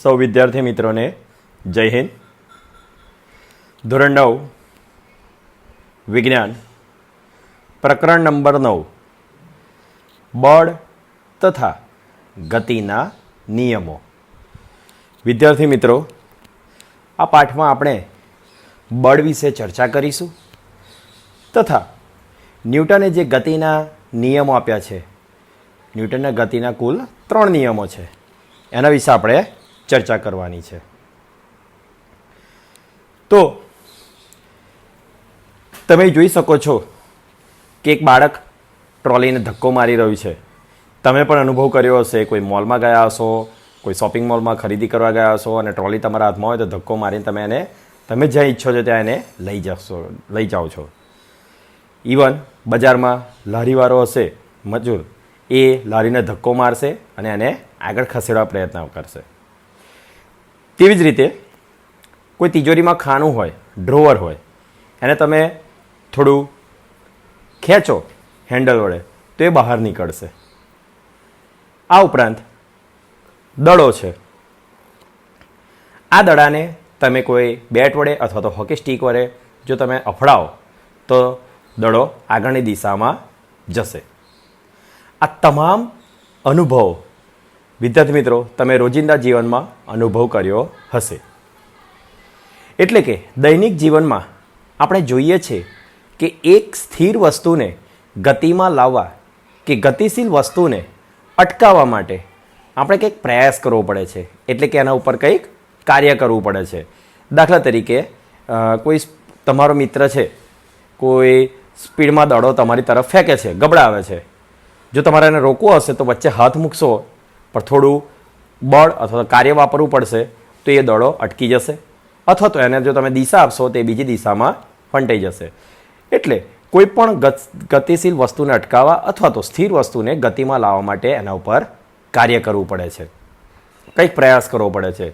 સૌ વિદ્યાર્થી મિત્રોને જય હિન્દ. ધોરણ 9 વિજ્ઞાન પ્રકરણ નંબર 9 બળ તથા ગતિના નિયમો. વિદ્યાર્થી મિત્રો, આ પાઠમાં આપણે બળ વિશે ચર્ચા કરીશું તથા ન્યૂટને જે ગતિના નિયમો આપ્યા છે, ન્યૂટનના ગતિના કુલ 3 નિયમો છે, એના વિશે આપણે ચર્ચા કરવાની છે. તો તમે જોઈ શકો છો કે એક બાળક ટ્રોલીને ધક્કો મારી રહ્યું છે. તમે પણ અનુભવ કર્યો હશે, કોઈ મોલમાં ગયા હશો, કોઈ શોપિંગ મોલમાં ખરીદી કરવા ગયા હશો અને ટ્રોલી તમારા હાથમાં હોય તો ધક્કો મારીને તમે જ્યાં ઈચ્છો છો ત્યાં એને લઈ જાઓ છો. ઇવન બજારમાં લારીવાળો હશે, મજૂર, એ લારીને ધક્કો મારશે અને એને આગળ ખસેડવા પ્રયત્ન કરશે. તેવી જ રીતે કોઈ તિજોરીમાં ખાનું હોય, ડ્રોવર હોય, એને તમે થોડું ખેંચો હેન્ડલ વડે તો એ બહાર નીકળશે. આ ઉપરાંત દડો છે. આ દડાને તમે કોઈ બેટ વડે અથવા તો હોકી સ્ટીક વડે જો તમે અફડાવો તો દડો આગળની દિશામાં જશે. આ તમામ અનુભવો વિદ્યાર્થી મિત્રો તમે રોજિંદા જીવનમાં અનુભવ કર્યો હશે. એટલે કે દૈનિક જીવનમાં આપણે જોઈએ છીએ કે એક સ્થિર વસ્તુને ગતિમાં લાવવા કે ગતિશીલ વસ્તુને અટકાવવા માટે આપણે કંઈક પ્રયાસ કરવો પડે છે, એટલે કે એના ઉપર કંઈક કાર્ય કરવું પડે છે. દાખલા તરીકે કોઈ તમારો મિત્ર છે, કોઈ સ્પીડમાં દડો તમારી તરફ ફેંકે છે, ગબડાવે છે. જો તમારે એને રોકવો હશે તો વચ્ચે હાથ મૂકશો, પણ થોડું બળ અથવા કાર્ય વાપરવું પડશે તો એ દડો અટકી જશે, અથવા તો એને જો તમે દિશા આપશો તો એ બીજી દિશામાં ફંટાઈ જશે. એટલે કોઈ પણ ગતિશીલ વસ્તુને અટકાવવા અથવા તો સ્થિર વસ્તુને ગતિમાં લાવવા માટે એના ઉપર કાર્ય કરવું પડે છે, કંઈક પ્રયાસ કરવો પડે છે.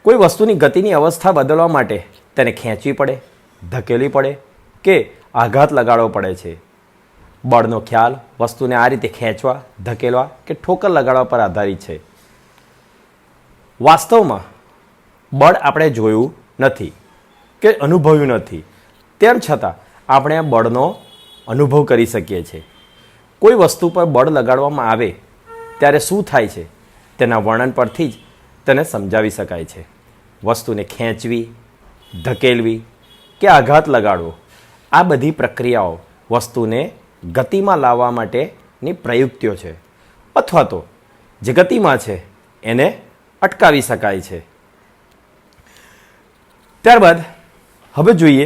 કોઈ વસ્તુની ગતિની અવસ્થા બદલવા માટે તેને ખેંચવી પડે, ધકેલવી પડે કે આઘાત લગાડવો પડે છે. બળનો ખ્યાલ વસ્તુને આ રીતે ખેંચવા, ધકેલવા કે ઠોકર લગાડવા પર આધારિત છે. વાસ્તવમાં બળ આપણે જોયું નથી કે અનુભવ્યું નથી, તેમ છતાં આપણે આ બળનો અનુભવ કરી શકીએ છીએ. કોઈ વસ્તુ પર બળ લગાડવામાં આવે ત્યારે શું થાય છે તેના વર્ણન પરથી જ તેને સમજાવી શકાય છે. વસ્તુને ખેંચવી, ધકેલવી કે આઘાત લગાડવો, આ બધી પ્રક્રિયાઓ વસ્તુને ગતિમાં લાવવા માટેની પ્રયુક્તિઓ છે, અથવા તો જે ગતિમાં છે એને અટકાવી શકાય છે. ત્યારબાદ હવે જોઈએ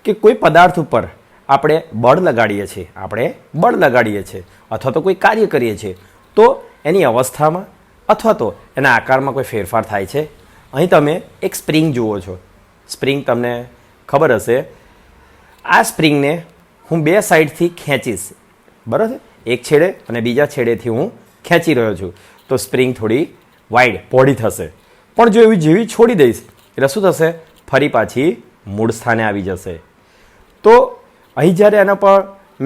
કે કોઈ પદાર્થ ઉપર આપણે બળ લગાડીએ છીએ અથવા તો કોઈ કાર્ય કરીએ છીએ તો એની અવસ્થામાં અથવા તો એના આકારમાં કોઈ ફેરફાર થાય છે. અહીં તમે એક સ્પ્રિંગ જુઓ છો. સ્પ્રિંગ તમને ખબર હશે, આ સ્પ્રિંગને હું બે સાઈડથી ખેંચીશ, બરાબર, એક છેડે અને બીજા છેડેથી હું ખેંચી રહ્યો છું તો સ્પ્રિંગ થોડી વાઇડ, પહોળી થશે. પણ જો જેવી છોડી દઈશ એટલે શું થશે? ફરી પાછી મૂળ સ્થાને આવી જશે. તો અહીં જ્યારે એના પર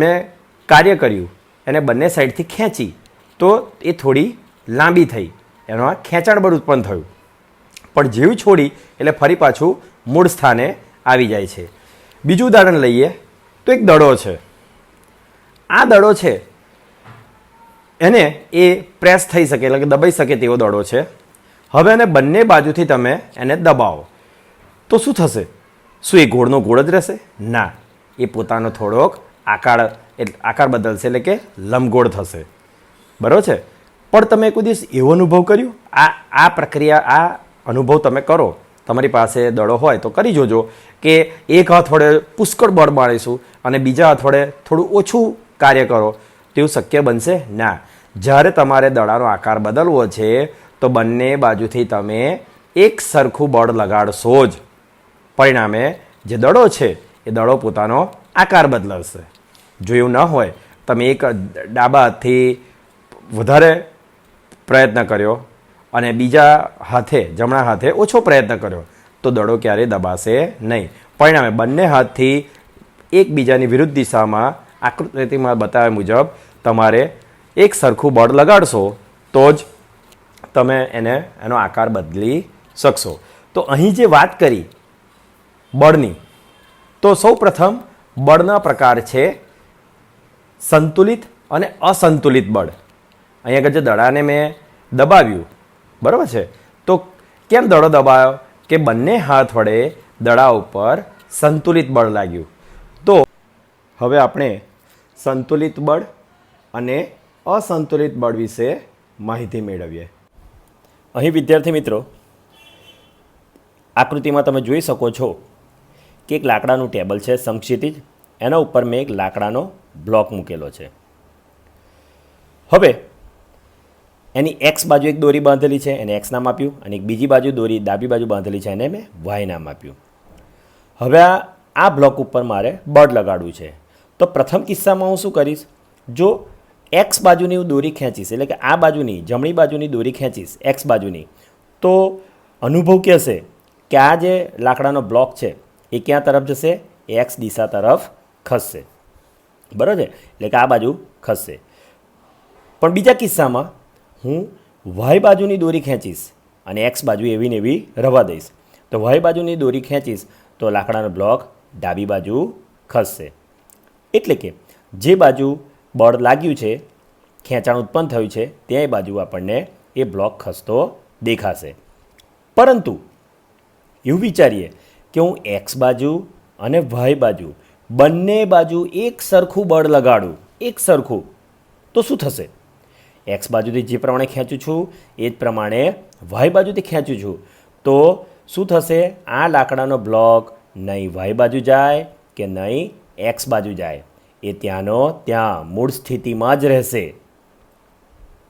મેં કાર્ય કર્યું, એને બંને સાઈડથી ખેંચી તો એ થોડી લાંબી થઈ, એમાં ખેંચાણ બળ ઉત્પન્ન થયું. પણ જેવી છોડી એટલે ફરી પાછું મૂળ સ્થાને આવી જાય છે. બીજું ઉદાહરણ લઈએ તો એક દડો છે. આ દડો છે એને એ પ્રેસ થઈ શકે, એટલે કે દબાઈ શકે તેવો દડો છે. હવે એને બંને બાજુથી તમે એને દબાવો તો શું થશે? શું એ ગોળનો ગોળ જ રહેશે? ના, એ પોતાનો થોડોક આકાર બદલશે, એટલે કે લંબગોળ થશે, બરાબર છે. પણ તમે કોઈ દિવસ એવો અનુભવ કર્યો? આ પ્રક્રિયા, આ અનુભવ તમે કરો, તમારી પાસે દડો હોય તો કરી જોજો કે એક હાથ વડે પુષ્કળ બળ મારીશું અને બીજા હાથ વડે થોડું ઓછું કાર્ય કરો, તેવું શક્ય બનશે? ના. જ્યારે તમારે દડાનો આકાર બદલવો છે તો બંને બાજુથી તમે એક સરખું બળ લગાડશો જ, પરિણામે જે દડો છે એ દડો પોતાનો આકાર બદલાવશે. જો એવું ન હોય, તમે એક ડાબા હાથથી વધારે પ્રયત્ન કર્યો અને બીજા હાથે, જમણા હાથે ઓછો પ્રયત્ન કર્યો તો દડો ક્યારેય દબાશે નહીં. પરિણામે બંને હાથથી એકબીજાની વિરુદ્ધ દિશામાં આકૃતિમાં બતાવ્યા મુજબ તમારે એક સરખું બળ લગાડશો તો જ તમે એનો આકાર બદલી શકશો. તો અહીં જે વાત કરી બળની, તો સૌ પ્રથમ બળના પ્રકાર છે સંતુલિત અને અસંતુલિત બળ. અહીં આગળ જે દડાને મેં દબાવ્યું, બરાબર છે, તો કેમ દડો દબાયો? કે બંને હાથ વડે દડા ઉપર સંતુલિત બળ લાગ્યું. તો હવે આપણે સંતુલિત બળ અને અસંતુલિત બળ વિશે માહિતી મેળવીએ. અહીં વિદ્યાર્થી મિત્રો, આકૃતિમાં તમે જોઈ શકો છો કે એક લાકડાનું ટેબલ છે સમક્ષિતિજ, એના ઉપર મેં એક લાકડાનો બ્લોક મૂકેલો છે. હવે એની એક્સ બાજુ એક દોરી બાંધેલી છે, એને એક્સ નામ આપ્યું, અને એક બીજી બાજુ દોરી ડાબી બાજુ બાંધેલી છે, એને મેં વાય નામ આપ્યું. હવે આ બ્લોક ઉપર મારે બળ લગાડવું છે. તો પ્રથમ કિસ્સામાં હું શું કરીશ? જો એક્સ બાજુની હું દોરી ખેંચીશ, એટલે કે આ બાજુની જમણી બાજુની દોરી ખેંચીશ એક્સ બાજુની, તો અનુભવ કહેશે કે આ જે લાકડાનો બ્લોક છે એ ક્યાં તરફ જશે? એક્સ દિશા તરફ ખસશે. બરાબર છે? એટલે કે આ બાજુ ખસશે. પણ બીજા કિસ્સામાં હું વાય બાજુની દોરી ખેંચીશ અને એક્સ બાજુ એવી ને એવી રવા દઈશ. તો વાય બાજુની દોરી ખેંચીશ તો લાકડાનો બ્લોક ડાબી બાજુ ખસશે. એટલે કે જે બાજુ બળ લાગ્યું છે, ખેંચાણ ઉત્પન્ન થયું છે, તે બાજુ આપણને એ બ્લોક ખસતો દેખાશે. પરંતુ એવું વિચારીએ કે હું એક્સ બાજુ અને વાય બાજુ બંને બાજુ એક સરખું બળ લગાડું, એક સરખું, તો શું થશે? એક્સ બાજુથી જે પ્રમાણે ખેંચું છું એ જ પ્રમાણે વાય બાજુથી ખેંચું છું, તો શું થશે? આ લાકડાનો બ્લોક નહીં વાય બાજુ જાય કે નહીં એક્સ બાજુ જાય, એ ત્યાંનો ત્યાં મૂળ સ્થિતિમાં જ રહેશે.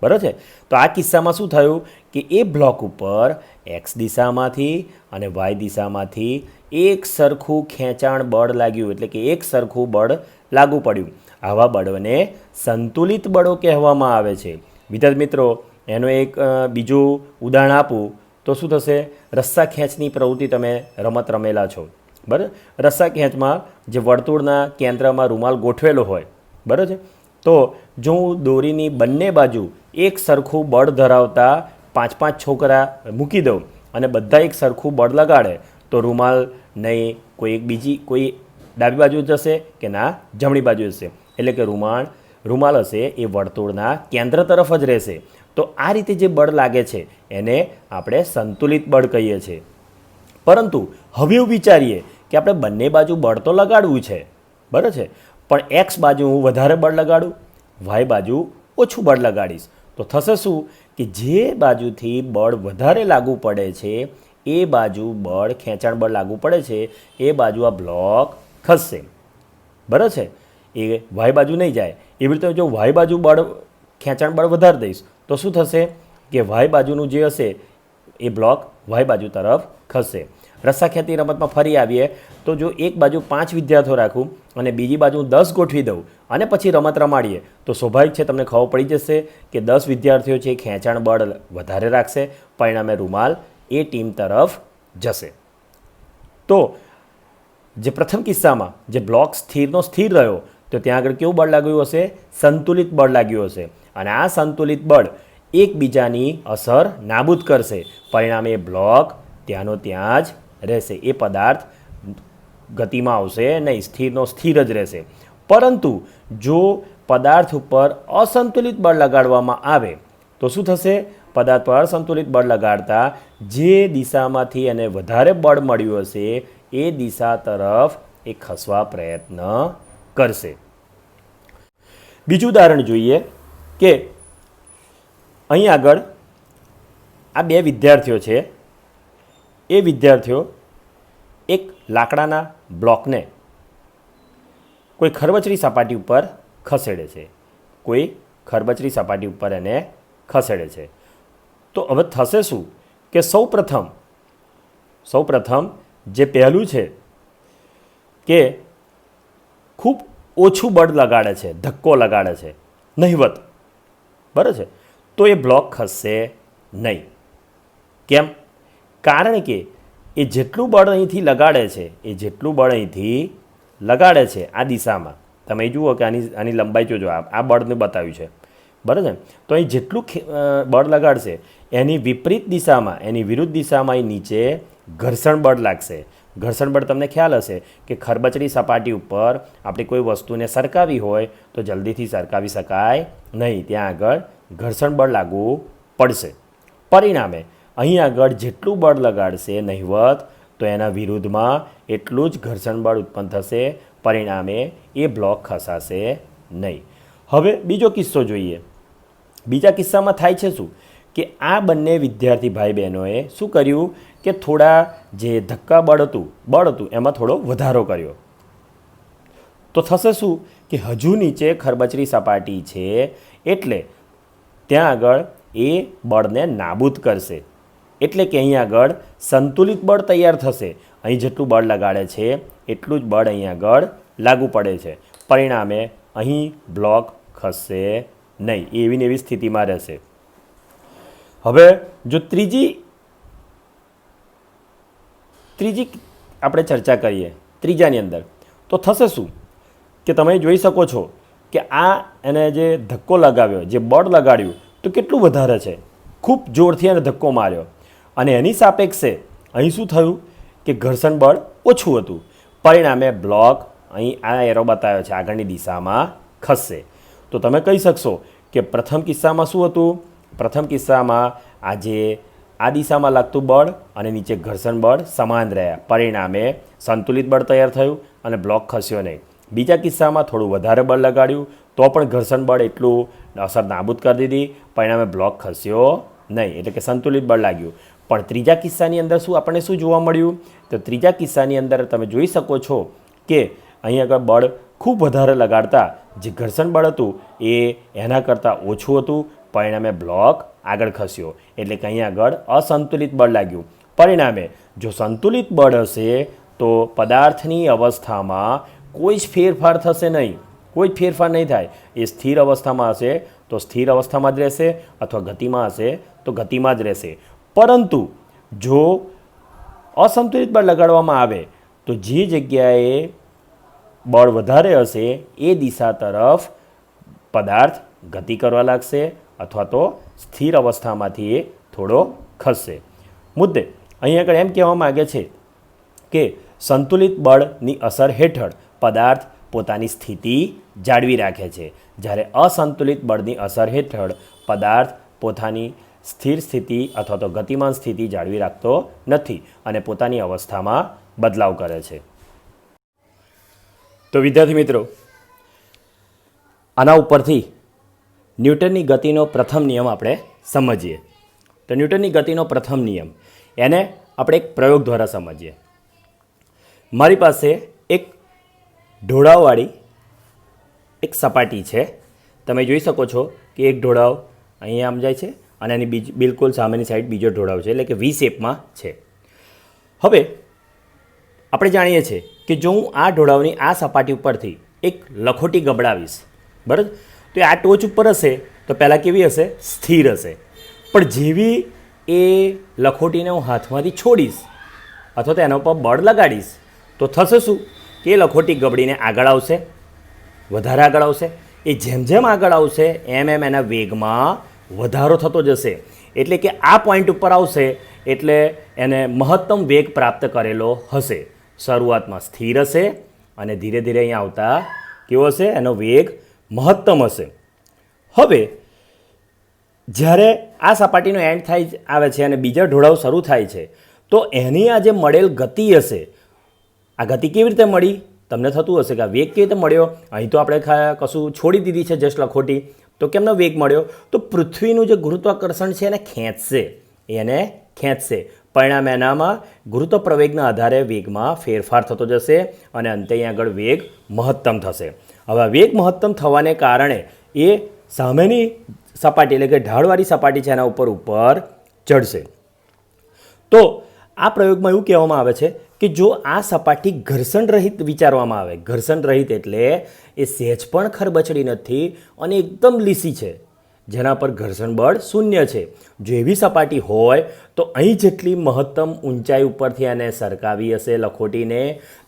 બરાબર છે? તો આ કિસ્સામાં શું થયું કે એ બ્લોક ઉપર એક્સ દિશામાંથી અને વાય દિશામાંથી એક સરખું ખેંચાણ બળ લાગ્યું, એટલે કે એક સરખું બળ લાગુ પડ્યું. આવા બળોને સંતુલિત બળો કહેવામાં આવે છે. વિદ્યાર્થી મિત્રો, એનું એક બીજું ઉદાહરણ આપું તો શું થશે? રસ્સા ખેંચની પ્રવૃત્તિ તમે રમત રમેલા છો, બરાબર? રસ્સા ખેંચમાં જે વર્તુળના કેન્દ્રમાં રૂમાલ ગોઠવેલો હોય, બરાબર છે, તો જો હું દોરીની બંને બાજુ એક સરખું બળ ધરાવતા 5-5 છોકરા મૂકી દઉં અને બધા એક સરખું બળ લગાડે, તો રૂમાલ નહીં કોઈ ડાબી બાજુ જશે કે ના જમણી બાજુ જશે. એટલે કે રૂમાલ હશે એ વર્તુળના કેન્દ્ર તરફ જ રહેશે. તો આ રીતે જે બળ લાગે છે એને આપણે સંતુલિત બળ કહીએ છીએ. પરંતુ હવે એવું વિચારીએ કે આપણે બંને બાજુ બળ તો લગાડવું છે, બરાબર છે, પણ એક્સ બાજુ હું વધારે બળ લગાડું, વાય બાજુ ઓછું બળ લગાડીશ, તો થશે શું કે જે બાજુથી બળ વધારે લાગુ પડે છે એ બાજુ બળ ખેંચાણ બળ લાગુ પડે છે એ બાજુ આ બ્લોક ખસશે. બરાબર છે? એ વાય બાજુ નહીં જાય. એવી રીતે જો વાય બાજુ બળ ખેંચાણ બળ વધારી દઈશ તો શું થશે કે વાય બાજુનું જે હશે એ બ્લોક વાય બાજુ તરફ ખસશે. રસ્સા ખેંચની રમતમાં ફરી આવીએ તો જો એક બાજુ 5 વિદ્યાર્થીઓ રાખું અને બીજી બાજુ 10 ગોઠવી દઉં અને પછી રમત રમાડીએ, તો સ્વાભાવિક છે તમને ખબર પડી જશે કે 10 વિદ્યાર્થીઓ છે ખેંચાણ બળ વધારે રાખશે, પરિણામે રૂમાલ એ ટીમ તરફ જશે. તો જે પ્રથમ કિસ્સામાં જે બ્લોક સ્થિરનો સ્થિર રહ્યો, તો ત્યાં આગળ કેવું બળ લાગ્યું હશે? સંતુલિત બળ લાગ્યું હશે. અને આ સંતુલિત બળ એકબીજાની અસર નાબૂદ કરશે, પરિણામે બ્લોક ત્યાંનો ત્યાં જ રહેશે. એ પદાર્થ ગતિમાં આવશે નહીં, સ્થિરનો સ્થિર જ રહેશે. પરંતુ જો પદાર્થ ઉપર અસંતુલિત બળ લગાડવામાં આવે તો શું થશે? પદાર્થ પર અસંતુલિત બળ લગાડતા જે દિશામાંથી એને વધારે બળ મળ્યું હશે એ દિશા તરફ એ ખસવા પ્રયત્ન કરશે. બીજું ઉદાહરણ જોઈએ કે અહીં આગળ આ 2 વિદ્યાર્થીઓ છે. એ વિદ્યાર્થીઓ એક લાકડાના બ્લોકને કોઈ ખરબચડી સપાટી ઉપર ખસેડે છે, કોઈ ખરબચડી સપાટી ઉપર એને ખસેડે છે. તો હવે થશે શું કે સૌ પ્રથમ જે પહેલું છે કે ખૂબ ઓછું બળ લગાડે છે, ધક્કો લગાડે છે, નહિવત, બરાબર છે, તો એ બ્લોક ખસશે નહીં. કેમ? કારણ કે એ જેટલું બળ અહીંથી લગાડે છે આ દિશામાં, તમે જુઓ કે આની લંબાઈ જોજો, આ બળને બતાવ્યું છે, બરાબર ને? તો અહીં જેટલું બળ લગાડશે એની વિપરીત દિશામાં, એની વિરુદ્ધ દિશામાં અહીં નીચે ઘર્ષણ બળ લાગશે. ઘર્ષણ બળ તમને ખ્યાલ હશે કે ખરબચડી સપાટી ઉપર આપણે કોઈ વસ્તુને સરકાવી હોય તો જલ્દીથી સરકાવી શકાય નહીં, ત્યાં આગળ ઘર્ષણ બળ લાગવું પડશે. પરિણામે અહીં આગળ જેટલું બળ લગાડશે નહિવત, તો એના વિરુદ્ધમાં એટલું જ ઘર્ષણ બળ ઉત્પન્ન થશે. પરિણામે એ બ્લોક ખસાશે નહીં. હવે બીજો કિસ્સો જોઈએ. બીજા કિસ્સામાં થાય છે શું કે આ બંને વિદ્યાર્થી ભાઈ બહેનોએ શું કર્યું કે થોડા જે ધક્કા બળ હતું એમાં થોડો વધારો કર્યો. તો થશે શું કે હજુ નીચે ખરબચડી સપાટી છે એટલે ત્યાં આગળ એ બળને નાબૂદ કરશે. એટલે કે અહીં આગળ સંતુલિત બળ તૈયાર થશે. અહીં જેટલું બળ લગાડે છે એટલું જ બળ અહીં આગળ લાગુ પડે છે. પરિણામે અહીં બ્લોક ખસશે નહીં, એવી ને એવી સ્થિતિમાં રહેશે. હવે જો ત્રીજી આપણે ચર્ચા કરીએ ત્રીજાની અંદર, તો થશે શું કે તમે જોઈ શકો છો કે આ એને જે ધક્કો લગાવ્યો, જે બળ લગાડ્યું તો કેટલું વધારે છે, ખૂબ જોરથી એને ધક્કો માર્યો અને એની સાપેક્ષે અહીં શું થયું કે ઘર્ષણ બળ ઓછું હતું. પરિણામે બ્લોક અહીં આ એરો બતાવ્યો છે આગળની દિશામાં ખસશે. તો તમે કહી શકશો કે પ્રથમ કિસ્સામાં શું હતું? પ્રથમ કિસ્સામાં આ દિશામાં લાગતું બળ અને નીચે ઘર્ષણ બળ સમાન રહ્યા. પરિણામે સંતુલિત બળ તૈયાર થયું અને બ્લોક ખસ્યો નહીં. બીજા કિસ્સામાં થોડું વધારે બળ લગાડ્યું તો પણ ઘર્ષણ બળ એટલું અસર નાબૂદ કરી દીધી. પરિણામે બ્લોક ખસ્યો નહીં, એટલે કે સંતુલિત બળ લાગ્યું. પણ ત્રીજા કિસ્સાની અંદર આપણને શું જોવા મળ્યું? તો ત્રીજા કિસ્સાની અંદર તમે જોઈ શકો છો કે અહીં આગળ બળ ખૂબ વધારે લગાડતા જે ઘર્ષણ બળ હતું એ એના કરતાં ઓછું હતું. પરિણામે બ્લોક આગળ ખસ્યો, એટલે કે અહીં આગળ અસંતુલિત બળ લાગ્યું. પરિણામે જો સંતુલિત બળ હશે તો પદાર્થની અવસ્થામાં કોઈ જ ફેરફાર થશે નહીં, કોઈ જ ફેરફાર નહીં થાય. એ સ્થિર અવસ્થામાં હશે તો સ્થિર અવસ્થામાં જ રહેશે, અથવા ગતિમાં હશે તો ગતિમાં જ રહેશે. પરંતુ જો અસંતુલિત બળ લગાડવામાં આવે તો જે જગ્યાએ બળ વધારે હશે એ દિશા તરફ પદાર્થ ગતિ કરવા લાગશે અથવા તો સ્થિર અવસ્થામાંથી એ થોડો ખસશે. મુદ્દે અહીં આગળ એમ કહેવા માગે છે કે સંતુલિત બળની અસર હેઠળ પદાર્થ પોતાની સ્થિતિ જાળવી રાખે છે, જ્યારે અસંતુલિત બળની અસર હેઠળ પદાર્થ પોતાની સ્થિર સ્થિતિ અથવા તો ગતિમાન સ્થિતિ જાળવી રાખતો નથી અને પોતાની અવસ્થામાં બદલાવ કરે છે. તો વિદ્યાર્થી મિત્રો, આના ઉપરથી ન્યૂટનની ગતિનો પ્રથમ નિયમ આપણે સમજીએ. તો ન્યૂટનની ગતિનો પ્રથમ નિયમ એને આપણે એક પ્રયોગ દ્વારા સમજીએ. મારી પાસે એક ઢોળાવવાળી એક સપાટી છે. તમે જોઈ શકો છો કે એક ઢોળાવ અહીંયા આમ જાય છે અને એની બિલકુલ સામેની સાઈડ બીજો ઢોળાવ છે, એટલે કે વી શેપમાં છે. હવે આપણે જાણીએ છીએ કે જો હું આ ઢોળાવની આ સપાટી ઉપરથી એક લખોટી ગબડાવીશ, બરાબર, તો એ આ ટોચ ઉપર હશે તો પહેલાં કેવી હશે? સ્થિર હશે. પણ જેવી એ લખોટીને હું હાથમાંથી છોડીશ અથવા તો એના ઉપર બળ લગાડીશ તો થશે શું કે એ લખોટી ગબડીને આગળ આવશે, વધારે આગળ આવશે. એ જેમ જેમ આગળ આવશે એમ એમ એના વેગમાં વધારો થતો જશે. એટલે કે આ પોઈન્ટ ઉપર આવશે એટલે એને મહત્તમ વેગ પ્રાપ્ત કરેલો હશે. શરૂઆતમાં સ્થિર હશે અને ધીરે ધીરે અહીંયા આવતા કેવો હશે? એનો વેગ મહત્તમ હશે. હવે જ્યારે આ સપાટીનો એન્ડ આવે છે અને બીજા ઢોળાવ શરૂ થાય છે તો એની આ જે મળેલ ગતિ હશે, આ ગતિ કેવી રીતે મળી? તમને થતું હશે કે આ વેગ કેવી રીતે મળ્યો? અહીં તો આપણે કશું છોડી દીધી છે જસ્ટ લખોટી, તો કેમનો વેગ મળ્યો? તો પૃથ્વીનું જે ગુરુત્વાકર્ષણ છે એને ખેંચશે. પરિણામે એનામાં ગુરુત્વ પ્રવેગના આધારે વેગમાં ફેરફાર થતો જશે અને અંતે અહીં આગળ વેગ મહત્તમ થશે. હવે વેગ મહત્તમ થવાને કારણે એ સામેની સપાટી એટલે કે ઢાળવાળી સપાટી છે એના ઉપર ચડશે. તો આ પ્રયોગમાં એવું કહેવામાં આવે છે કે જો આ સપાટી ઘર્ષણ રહિત વિચારવામાં આવે, ઘર્ષણ રહિત એટલે એ સહેજ પણ ખરબચડી નથી અને એકદમ લીસી છે, જેના પર ઘર્ષણ બળ શૂન્ય છે. જો એવી સપાટી હોય તો અહીં જેટલી મહત્તમ ઊંચાઈ ઉપરથી આને સરકાવી હશે લખોટીને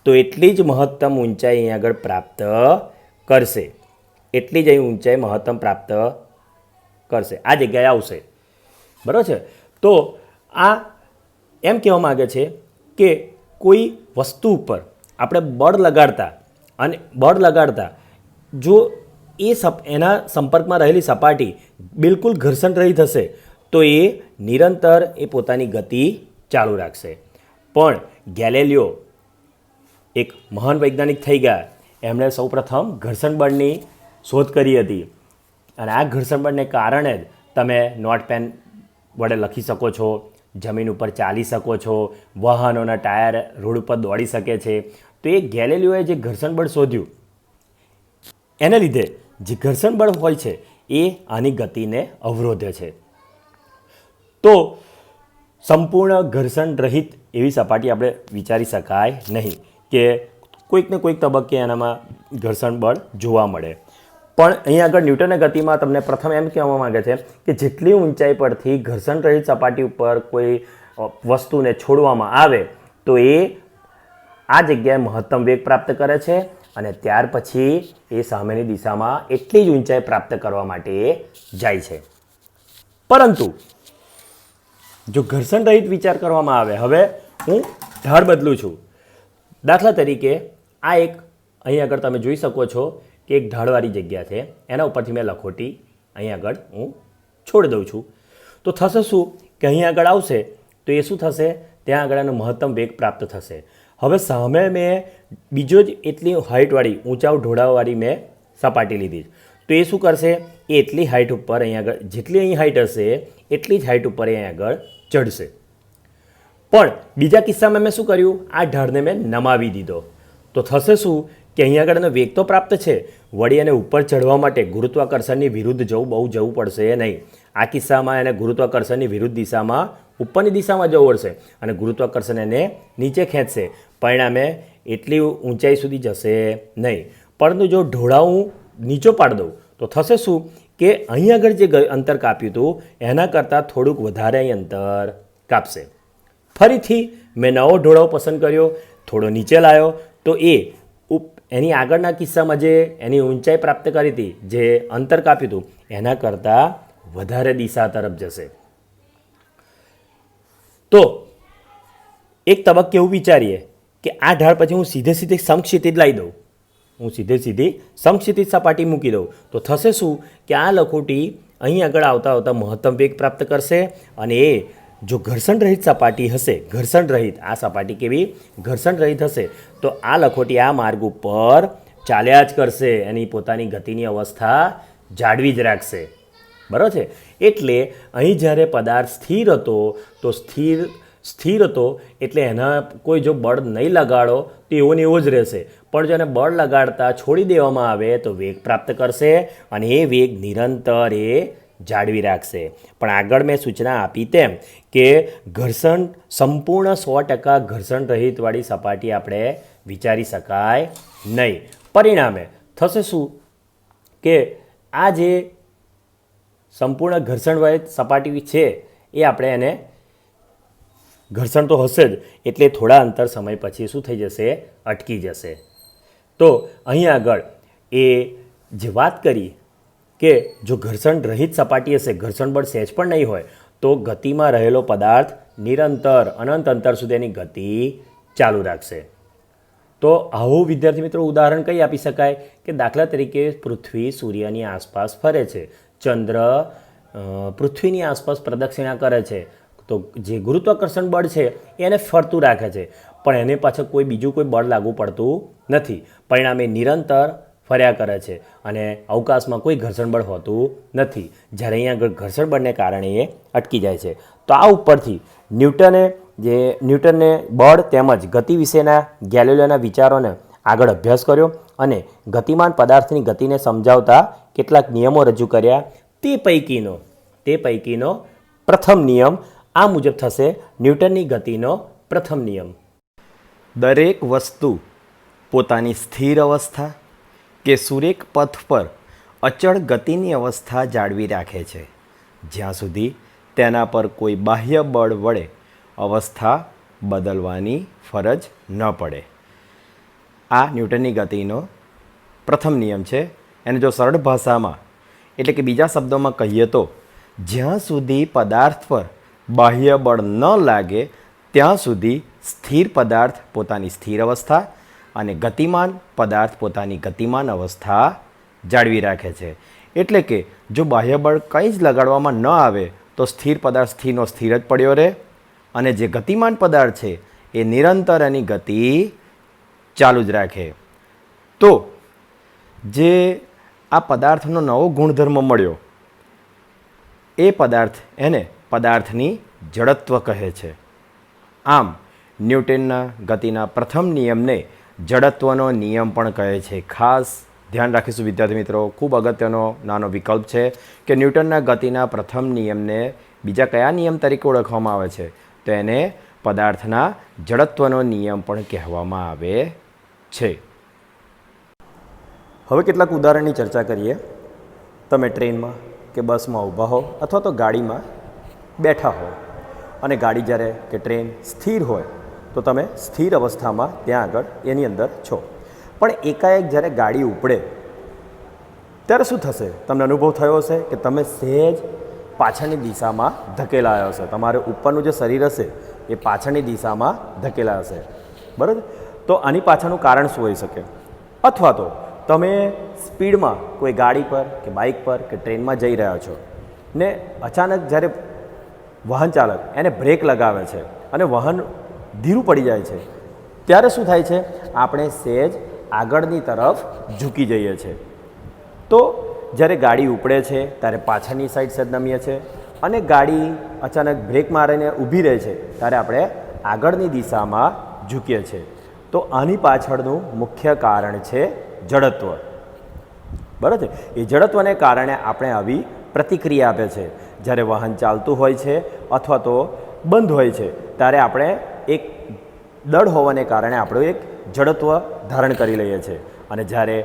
તો એટલી જ મહત્તમ ઊંચાઈ અહીં આગળ પ્રાપ્ત કરશે. એટલી જ અહીં ઊંચાઈ મહત્તમ પ્રાપ્ત કરશે, આ જગ્યાએ આવશે. બરાબર છે. તો આ એમ કહેવા માગે છે કે કોઈ વસ્તુ ઉપર આપણે બળ લગાડતા જો એના સંપર્કમાં રહેલી સપાટી બિલકુલ ઘર્ષણ રહિત હશે તો એ નિરંતર એ પોતાની ગતિ ચાલુ રાખશે. પણ ગેલેલિયો એક મહાન વૈજ્ઞાનિક થઈ ગયા. એમણે સૌપ્રથમ ઘર્ષણ બળની શોધ કરી હતી અને આ ઘર્ષણ બળને કારણે જ તમે નોટપેન વડે લખી શકો છો, જમીન ઉપર ચાલી શકો છો, વાહનોના ટાયર રોડ ઉપર દોડી શકે છે. તો એ ગેલેલિયોએ જે ઘર્ષણ બળ શોધ્યું એને લીધે જે ઘર્ષણ બળ હોય છે એ આની ગતિને અવરોધે છે. તો સંપૂર્ણ ઘર્ષણ રહિત એવી સપાટી આપણે વિચારી શકાય નહીં કે કોઈક ને કોઈક તબક્કે એનામાં ઘર્ષણ બળ જોવા મળે. પણ અહીં આગળ ન્યૂટનની ગતિમાં તમને પ્રથમ એમ કહેવા માગે છે કે જેટલી ઊંચાઈ પરથી ઘર્ષણ રહિત સપાટી ઉપર કોઈ વસ્તુને છોડવામાં આવે તો એ આ જગ્યાએ મહત્તમ વેગ પ્રાપ્ત કરે છે અને ત્યાર પછી એ સામેની દિશામાં એટલી જ ઊંચાઈ પ્રાપ્ત કરવા માટે જાય છે. પરંતુ જો ઘર્ષણ રહિત વિચાર કરવામાં આવે, હવે હું ઢાળ બદલું છું. દાખલા તરીકે આ એક અહીં આગળ તમે જોઈ શકો છો કે એક ઢાળવાળી જગ્યા છે, એના ઉપરથી મેં લખોટી અહીં આગળ હું છોડી દઉં છું. તો થશે શું કે અહીં આગળ આવશે તો એ શું થશે, ત્યાં આગળ એનો મહત્તમ વેગ પ્રાપ્ત થશે. હવે સામે મેં બીજો જ એટલી હાઇટવાળી ઊંચાવ ઢોળાવવાળી મેં સપાટી લીધી. તો એ શું કરશે, એ એટલી હાઇટ ઉપર અહીં આગળ જેટલી અહીં હાઇટ હશે એટલી જ હાઇટ ઉપર અહીં આગળ ચડશે. પણ બીજા કિસ્સામાં મેં શું કર્યું, આ ઢાળને મેં નમાવી દીધો. તો થશે શું કે અહીં આગળ એનો વેગ તો પ્રાપ્ત છે, વળી એને ઉપર ચડવા માટે ગુરુત્વાકર્ષણની વિરુદ્ધ જવું પડશે નહીં. આ કિસ્સામાં એને ગુરુત્વાકર્ષણની વિરુદ્ધ દિશામાં ઉપરની દિશામાં જવું પડશે અને ગુરુત્વાકર્ષણ એને નીચે ખેંચશે. પરિણામે એટલી ઊંચાઈ સુધી જશે નહીં. પરંતુ જો ઢોળાવું નીચો પાડી દઉં તો થશે શું કે અહીં આગળ જે અંતર કાપ્યું હતું એના કરતાં થોડુંક વધારે અહીં અંતર કાપશે. ફરીથી મેં નવો ઢોળાવ પસંદ કર્યો, થોડો નીચે લાવ્યો તો એની આગળના કિસ્સામાં જે એની ઊંચાઈ પ્રાપ્ત કરી હતી, જે અંતર કાપ્યું હતું એના કરતાં વધારે દિશા તરફ જશે. તો એક તબક્કે એવું વિચારીએ કે આ ઢાળ પછી હું સીધે સમક્ષિતિજ લાવી દઉં, હું સીધી સમક્ષિતિજ સપાટી મૂકી દઉં તો થશે શું કે આ લખોટી અહીં આગળ આવતા મહત્તમ વેગ પ્રાપ્ત કરશે અને એ જો ઘર્ષણ રહિત સપાટી હશે, ઘર્ષણ રહિત આ સપાટી કેવી ઘર્ષણ રહિત હશે તો આ લખોટી આ માર્ગ ઉપર ચાલ્યા જ કરશે, એની પોતાની ગતિની અવસ્થા જાળવી જ રાખશે. બરાબર છે. એટલે અહીં જ્યારે પદાર્થ સ્થિર હતો તો સ્થિર હતો એટલે એના કોઈ જો બળ નહીં લગાડો તો એવો ને એવો જ રહેશે. પણ જો એને બળ લગાડતા છોડી દેવામાં આવે તો વેગ પ્રાપ્ત કરશે અને એ વેગ નિરંતર એ જાળવી રાખશે. પણ આગળ મેં સૂચના આપી તેમ કે ઘર્ષણ સંપૂર્ણ 100% ઘર્ષણ રહિતવાળી સપાટી આપણે વિચારી શકાય નહીં. પરિણામે થશે શું કે આ જે સંપૂર્ણ ઘર્ષણ રહિત સપાટી છે એ આપણે એને ઘર્ષણ તો હશે જ એટલે થોડા અંતર સમય પછી શું થઈ જશે, અટકી જશે. તો અહીં આગળ એ જે વાત કરી કે જો ઘર્ષણ રહિત સપાટી હશે, ઘર્ષણ બળ સહેજ પણ નહીં હોય તો ગતિમાં રહેલો પદાર્થ નિરંતર અનંત અંતર સુધી એની ગતિ ચાલુ રાખશે. તો આવું વિદ્યાર્થી મિત્રો ઉદાહરણ કઈ આપી શકાય કે દાખલા તરીકે પૃથ્વી સૂર્યની આસપાસ ફરે છે, ચંદ્ર પૃથ્વીની આસપાસ પ્રદક્ષિણા કરે છે, તો જે ગુરુત્વાકર્ષણ બળ છે એને ફરતું રાખે છે પણ એને પાછળ બીજું કોઈ બળ લાગુ પડતું નથી. પરિણામે નિરંતર ફર્યા કરે છે અને અવકાશમાં કોઈ ઘર્ષણ બળ હોતું નથી. જ્યારે અહીંયા ઘર્ષણ બળને કારણે એ અટકી જાય છે. તો આ ઉપરથી ન્યૂટને બળ તેમજ ગતિ વિશેના ગેલિલિયોના વિચારોને આગળ અભ્યાસ કર્યો અને ગતિમાન પદાર્થની ગતિને સમજાવતા કેટલાક નિયમો રજૂ કર્યા. તે પૈકીનો પ્રથમ નિયમ આ મુજબ થશે. ન્યૂટનની ગતિનો પ્રથમ નિયમ: દરેક વસ્તુ પોતાની સ્થિર અવસ્થા કે સુરેખ પથ પર અચળ ગતિની અવસ્થા જાળવી રાખે છે જ્યાં સુધી તેના પર કોઈ બાહ્ય બળ વડે અવસ્થા બદલવાની ફરજ ન પડે. આ ન્યૂટનની ગતિનો પ્રથમ નિયમ છે. એને જો સરળ ભાષામાં એટલે કે બીજા શબ્દોમાં કહીએ તો જ્યાં સુધી પદાર્થ પર બાહ્ય બળ ન લાગે ત્યાં સુધી સ્થિર પદાર્થ પોતાની સ્થિર અવસ્થા અને ગતિમાન પદાર્થ પોતાની ગતિમાન અવસ્થા જાળવી રાખે છે. એટલે કે જો બાહ્ય બળ કંઈ જ લગાડવામાં ન આવે તો સ્થિર પદાર્થ સ્થિરનો સ્થિર જ પડ્યો રહે અને જે ગતિમાન પદાર્થ છે એ નિરંતર એની ગતિ ચાલુ જ રાખે. તો જે આ પદાર્થનો નવો ગુણધર્મ મળ્યો એ પદાર્થ એને પદાર્થની જડત્વ કહે છે. આમ ન્યૂટનના ગતિના પ્રથમ નિયમને જડત્વનો નિયમ પણ કહે છે. ખાસ ધ્યાન રાખીશું વિદ્યાર્થી મિત્રો, ખૂબ અગત્યનો નાનો વિકલ્પ છે કે ન્યૂટનના ગતિના પ્રથમ નિયમને બીજા કયા નિયમ તરીકે ઓળખવામાં આવે છે? તો એને પદાર્થના જડત્વનો નિયમ પણ કહેવામાં આવે છે. હવે કેટલાક ઉદાહરણની ચર્ચા કરીએ. તમે ટ્રેનમાં કે બસમાં ઊભા હો અથવા તો ગાડીમાં બેઠા હો અને ગાડી જ્યારે કે ટ્રેન સ્થિર હોય તો તમે સ્થિર અવસ્થામાં ત્યાં આગળ એની અંદર છો. પણ એકાએક જ્યારે ગાડી ઉપડે ત્યારે શું થશે? તમને અનુભવ થયો હશે કે તમે સહેજ પાછળની દિશામાં ધકેલાયો હશે. તમારે ઉપરનું જે શરીર હશે એ પાછળની દિશામાં ધકેલાયો હશે. બરાબર? તો આની પાછળનું કારણ શું હોઈ શકે? અથવા તો તમે સ્પીડમાં કોઈ ગાડી પર કે બાઇક પર કે ટ્રેનમાં જઈ રહ્યા છો ને અચાનક જ્યારે વાહન ચાલક એને બ્રેક લગાવે છે અને વાહન ધીરું પડી જાય છે ત્યારે શું થાય છે? આપણે સહેજ આગળની તરફ ઝૂકી જઈએ છીએ. તો જ્યારે ગાડી ઉપડે છે ત્યારે પાછળની સાઈડ સહેજ નમીએ છીએ અને ગાડી અચાનક બ્રેક મારીને ઊભી રહે છે ત્યારે આપણે આગળની દિશામાં ઝૂકીએ છીએ. તો આની પાછળનું મુખ્ય કારણ છે જડત્વ. બરાબર છે? એ જડત્વને કારણે આપણે આવી પ્રતિક્રિયા આપે છે. જ્યારે વાહન ચાલતું હોય છે અથવા તો બંધ હોય છે ત્યારે આપણે એક દળ હોવાને કારણે આપણું એક જડત્વ ધારણ કરી લઈએ છીએ અને જ્યારે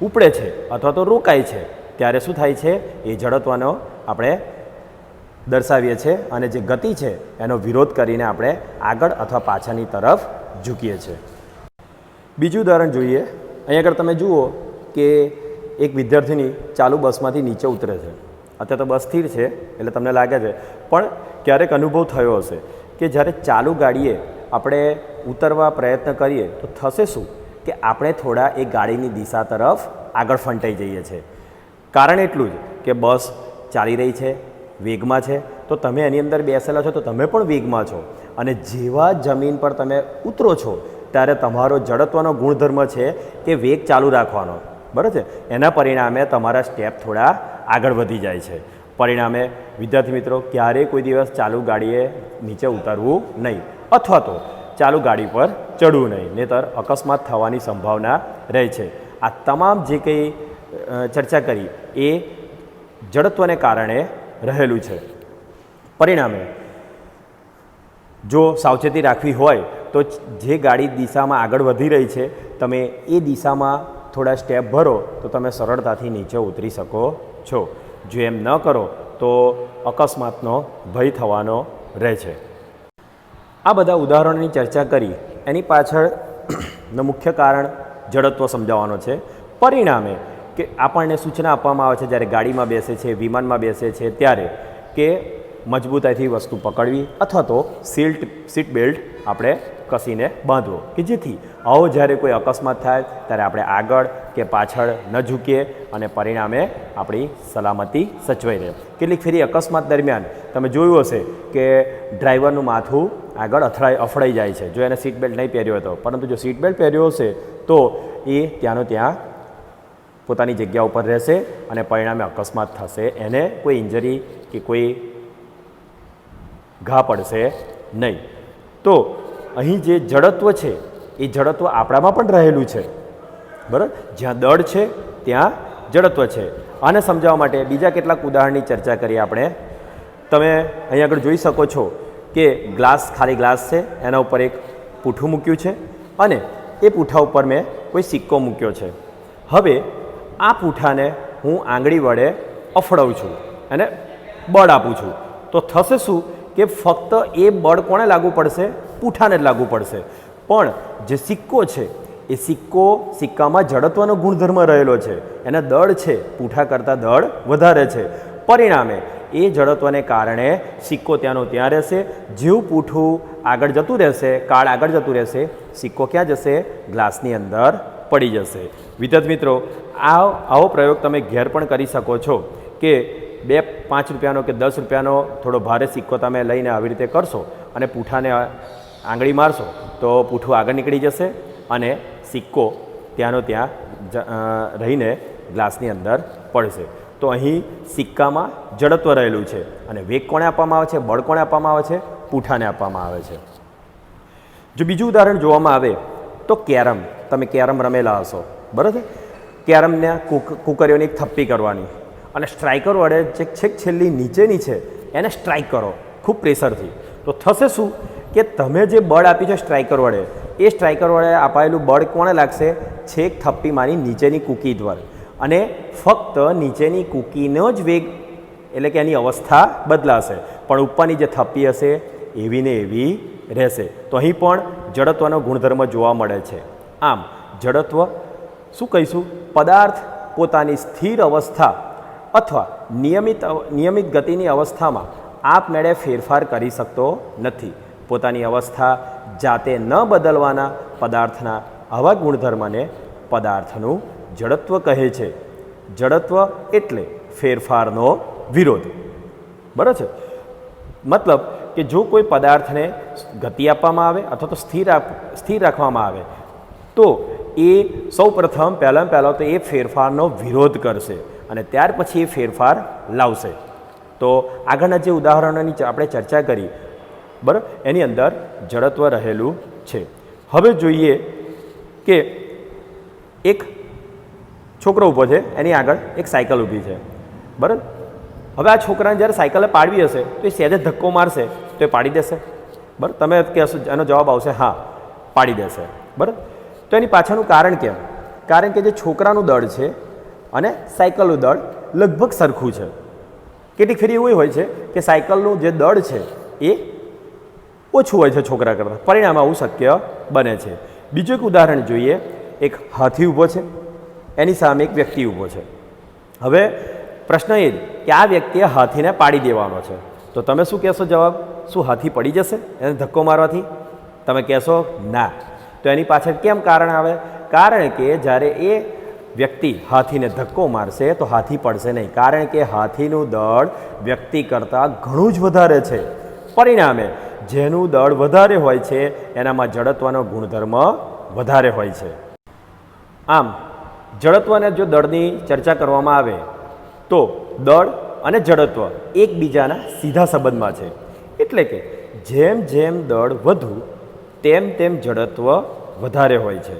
ઉપડે છે અથવા તો રોકાય છે ત્યારે શું થાય છે? એ જડત્વનો આપણે દર્શાવીએ છીએ અને જે ગતિ છે એનો વિરોધ કરીને આપણે આગળ અથવા પાછળની તરફ ઝૂકીએ છીએ. બીજું ઉદાહરણ જોઈએ. અહીં આગળ તમે જુઓ કે એક વિદ્યાર્થીની ચાલુ બસમાંથી નીચે ઉતરે છે. અત્યારે તો બસ સ્થિર છે એટલે તમને લાગે છે, પણ ક્યારેક અનુભવ થયો હશે કે જ્યારે ચાલુ ગાડીએ આપણે ઉતરવા પ્રયત્ન કરીએ તો થશે શું કે આપણે થોડા એ ગાડીની દિશા તરફ આગળ ફંટાઈ જઈએ છીએ. કારણ એટલું જ કે બસ ચાલી રહી છે, વેગમાં છે, તો તમે એની અંદર બેસેલા છો તો તમે પણ વેગમાં છો અને જેવા જમીન પર તમે ઉતરો છો ત્યારે તમારો જડત્વનો ગુણધર્મ છે કે વેગ ચાલુ રાખવાનો. બરાબર છે? એના પરિણામે તમારા સ્ટેપ થોડા આગળ વધી જાય છે. પરિણામે વિદ્યાર્થી મિત્રો ક્યારેય કોઈ દિવસ ચાલુ ગાડીએ નીચે ઉતરવું નહીં અથવા તો ચાલુ ગાડી પર ચડવું નહીં, નહીંતર અકસ્માત થવાની સંભાવના રહે છે. આ તમામ જે કંઈ ચર્ચા કરી એ જડત્વને કારણે રહેલું છે. પરિણામે જો સાવચેતી રાખવી હોય તો જે ગાડી દિશામાં આગળ વધી રહી છે તમે એ દિશામાં થોડા સ્ટેપ ભરો તો તમે સરળતાથી નીચે ઉતરી શકો છો. જો એમ ન કરો તો અકસ્માતનો ભય થવાનો રહે છે. આ બધા ઉદાહરણોની ચર્ચા કરી એની પાછળનું મુખ્ય કારણ જડત્વ સમજાવવાનો છે. પરિણામે કે આપણને સૂચના આપવામાં આવે છે જ્યારે ગાડીમાં બેસે છે, વિમાનમાં બેસે છે ત્યારે કે મજબૂતાઈથી વસ્તુ પકડવી અથવા તો સીટ બેલ્ટ આપણે કસીને બાંધવો કે જેથી આવો જ્યારે કોઈ અકસ્માત થાય ત્યારે આપણે આગળ કે પાછળ ન ઝૂકીએ અને પરિણામે આપણી સલામતી સચવાઈ રહે. કેટલીક ફેરી અકસ્માત દરમિયાન તમે જોયું હશે કે ડ્રાઈવરનું માથું આગળ અફડાઈ જાય છે જો એને સીટ બેલ્ટ નહીં પહેર્યો હતો, પરંતુ જો સીટ બેલ્ટ પહેર્યો હશે તો એ ત્યાંનો ત્યાં પોતાની જગ્યા ઉપર રહેશે અને પરિણામે અકસ્માત થશે, એને કોઈ ઇન્જરી કે કોઈ ઘા પડશે નહીં. તો અહીં જે જડત્વ છે એ જડત્વ આપણામાં પણ રહેલું છે. બરાબર? જ્યાં દળ છે ત્યાં જડત્વ છે. આને સમજાવવા માટે બીજા કેટલાક ઉદાહરણની ચર્ચા કરીએ આપણે. તમે અહીં આગળ જોઈ શકો છો કે ખાલી ગ્લાસ છે, એના ઉપર એક પૂઠું મૂક્યું છે અને એ પૂઠા ઉપર મેં કોઈ સિક્કો મૂક્યો છે. હવે આ પૂઠાને હું આંગળી વડે અફડાવું છું અને બળ આપું છું તો થશે શું કે ફક્ત એ બળ કોને લાગુ પડશે? પૂઠાને જ લાગુ પડશે. પણ જે સિક્કો છે એ સિક્કામાં જડત્વનો ગુણધર્મ રહેલો છે, એના દળ છે પૂઠા કરતાં દળ વધારે છે. પરિણામે એ જડત્વને કારણે સિક્કો ત્યાંનો ત્યાં રહેશે. જેવું પૂઠું આગળ જતું રહેશે, કાળ આગળ જતું રહેશે, સિક્કો ક્યાં જશે? ગ્લાસની અંદર પડી જશે. વિદ્યાર્થી મિત્રો, આવો પ્રયોગ તમે ઘેર પણ કરી શકો છો કે 2-5 રૂપિયાનો કે 10 રૂપિયાનો થોડો ભારે સિક્કો તમે લઈને આવી રીતે કરશો અને પૂઠાને આંગળી મારશો તો પૂઠું આગળ નીકળી જશે અને સિક્કો ત્યાંનો ત્યાં રહીને ગ્લાસની અંદર પડશે. તો અહીં સિક્કામાં જડત્વ રહેલું છે અને વેગ કોણે આપવામાં આવે છે? બળ કોણે આપવામાં આવે છે? પૂઠાને આપવામાં આવે છે. જો બીજું ઉદાહરણ જોવામાં આવે તો કેરમ. તમે કેરમ રમેલા હશો, બરાબર? કેરમને કુકરીઓની એક થપ્પી કરવાની અને સ્ટ્રાઇકર વડે જે છેક છેલ્લી નીચેની છે એને સ્ટ્રાઇક કરો ખૂબ પ્રેશરથી. તો થશે શું કે તમે જે બળ આપ્યું છે સ્ટ્રાઇકર વડે, એ સ્ટ્રાઇકર વડે અપાયેલું બળ કોણે લાગશે? છેક થપ્પીમાંની નીચેની કૂકી દ્વારા. અને ફક્ત નીચેની કૂકીનો જ વેગ એટલે કે એની અવસ્થા બદલાશે, પણ ઉપરની જે થપ્પી હશે એવી ને એવી રહેશે. તો અહીં પણ જડત્વનો ગુણધર્મ જોવા મળે છે. આમ જડત્વ શું કહીશું? પદાર્થ પોતાની સ્થિર અવસ્થા અથવા નિયમિત ગતિની અવસ્થામાં આપમેળે ફેરફાર કરી શકતો નથી. પોતાની અવસ્થા જાતે ન બદલવાના પદાર્થના આવા ગુણધર્મને પદાર્થનું જડત્વ કહે છે. જડત્વ એટલે ફેરફારનો વિરોધ. બરાબર છે? મતલબ કે જો કોઈ પદાર્થને ગતિ આપવામાં આવે અથવા તો સ્થિર રાખવામાં આવે તો એ સૌપ્રથમ પહેલાં તો એ ફેરફારનો વિરોધ કરશે અને ત્યાર પછી એ ફેરફાર લાવશે. તો આગળના જે ઉદાહરણોની આપણે ચર્ચા કરી, બરાબર, એની અંદર જડત્વ રહેલું છે. હવે જોઈએ કે એક છોકરો ઊભો છે, એની આગળ એક સાયકલ ઊભી છે, બરાબર. હવે આ છોકરાને જ્યારે સાયકલે પાડવી હશે તો એ સહેજે ધક્કો મારશે તો એ પાડી દેશે, બરાબર. તમે કહેશો, એનો જવાબ આવશે હા, પાડી દેશે, બરાબર. તો એની પાછળનું કારણ કેમ? કારણ કે જે છોકરાનું દળ છે અને સાયકલનું દળ લગભગ સરખું છે. કેટલીક ફેરી એવું હોય છે કે સાયકલનું જે દળ છે એ ઓછું હોય છે છોકરા કરતાં, પરિણામે આવું શક્ય બને છે. બીજું એક ઉદાહરણ જોઈએ. એક હાથી ઊભો છે, એની સામે એક વ્યક્તિ ઊભો છે. હવે પ્રશ્ન એ કે આ વ્યક્તિએ હાથીને પાડી દેવાનો છે, તો તમે શું કહેશો જવાબ? શું હાથી પડી જશે એને ધક્કો મારવાથી? તમે કહેશો ના. તો એની પાછળ કેમ કારણ આવે? કારણ કે જ્યારે એ વ્યક્તિ હાથીને ધક્કો મારશે તો હાથી પડશે નહીં, કારણ કે હાથીનું દળ વ્યક્તિ કરતાં ઘણું જ વધારે છે. પરિણામે જેનું દળ વધારે હોય છે એનામાં જડત્વનો ગુણધર્મ વધારે હોય છે. આમ જડત્વને જો દળની ચર્ચા કરવામાં આવે તો દળ અને જડત્વ એકબીજાના સીધા સંબંધમાં છે. એટલે કે જેમ જેમ દળ વધુ તેમ જડત્વ વધારે હોય છે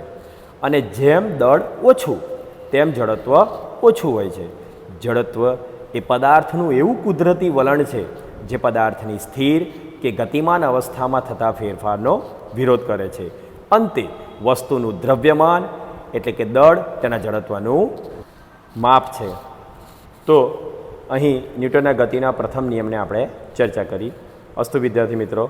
અને જેમ દળ ઓછું તેમ જડત્વ ઓછું હોય છે. જડત્વ એ પદાર્થનું એવું કુદરતી વલણ છે જે પદાર્થની સ્થિર કે ગતિમાન અવસ્થામાં થતા ફેરફારનો વિરોધ કરે છે. અંતે વસ્તુનું દ્રવ્યમાન એટલે કે દળ તેના જડત્વનું માપ છે. તો અહીં ન્યૂટનના ગતિના પ્રથમ નિયમને આપણે ચર્ચા કરી. અસ્તુ વિદ્યાર્થી મિત્રો,